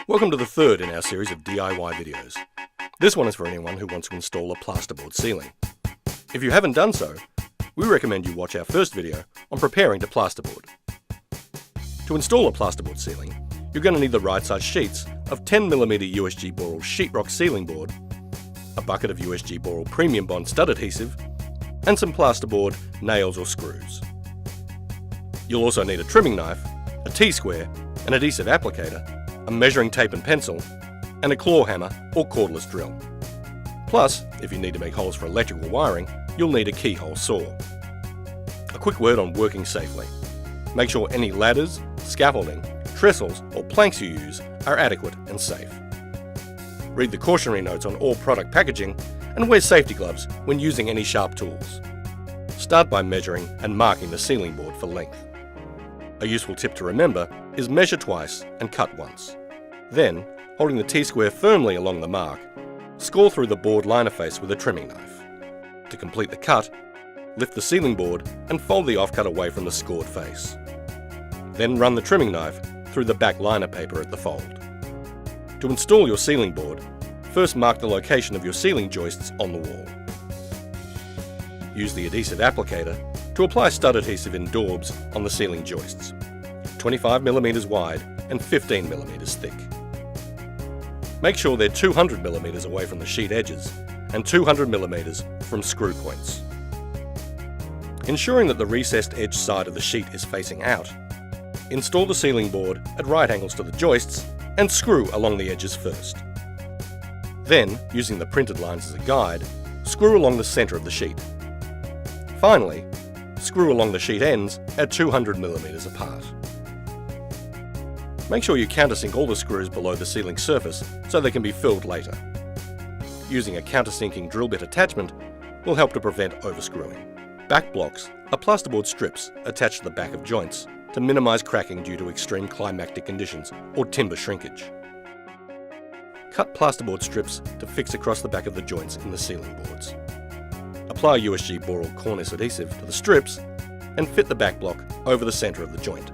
Welcome to the third in our series of DIY videos. This one is for anyone who wants to install a plasterboard ceiling. If you haven't done so, we recommend you watch our first video on preparing to plasterboard. To install a plasterboard ceiling, you're going to need the right size sheets of 10mm USG Boral sheetrock ceiling board, a bucket of USG Boral premium bond stud adhesive, and some plasterboard nails or screws. You'll also need a trimming knife, a T-square, an adhesive applicator, a measuring tape and pencil, and a claw hammer or cordless drill. Plus, if you need to make holes for electrical wiring, you'll need a keyhole saw. A quick word on working safely. Make sure any ladders, scaffolding, trestles or planks you use are adequate and safe. Read the cautionary notes on all product packaging and wear safety gloves when using any sharp tools. Start by measuring and marking the ceiling board for length. A useful tip to remember is measure twice and cut once. Then, holding the T-square firmly along the mark, score through the board liner face with a trimming knife. To complete the cut, lift the ceiling board and fold the offcut away from the scored face. Then run the trimming knife through the back liner paper at the fold. To install your ceiling board, first mark the location of your ceiling joists on the wall. Use the adhesive applicator to apply stud adhesive in daubs on the ceiling joists, 25mm wide and 15mm thick. Make sure they're 200mm away from the sheet edges and 200mm from screw points. Ensuring that the recessed edge side of the sheet is facing out, install the ceiling board at right angles to the joists and screw along the edges first. Then, using the printed lines as a guide, screw along the centre of the sheet. Finally, screw along the sheet ends at 200mm apart. Make sure you countersink all the screws below the ceiling surface so they can be filled later. Using a countersinking drill bit attachment will help to prevent overscrewing. Back blocks are plasterboard strips attached to the back of joints to minimise cracking due to extreme climatic conditions or timber shrinkage. Cut plasterboard strips to fix across the back of the joints in the ceiling boards. Apply USG Boral cornice adhesive to the strips and fit the back block over the centre of the joint.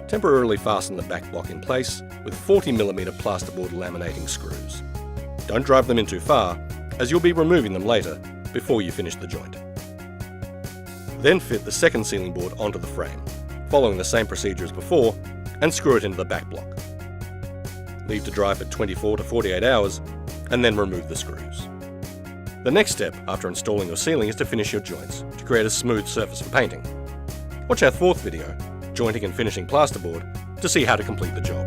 Temporarily fasten the back block in place with 40mm plasterboard laminating screws. Don't drive them in too far, as you'll be removing them later before you finish the joint. Then fit the second ceiling board onto the frame, following the same procedure as before, and screw it into the back block. Leave to dry for 24 to 48 hours, and then remove the screws. The next step after installing your ceiling is to finish your joints to create a smooth surface for painting. Watch our fourth video, Jointing and Finishing Plasterboard, to see how to complete the job.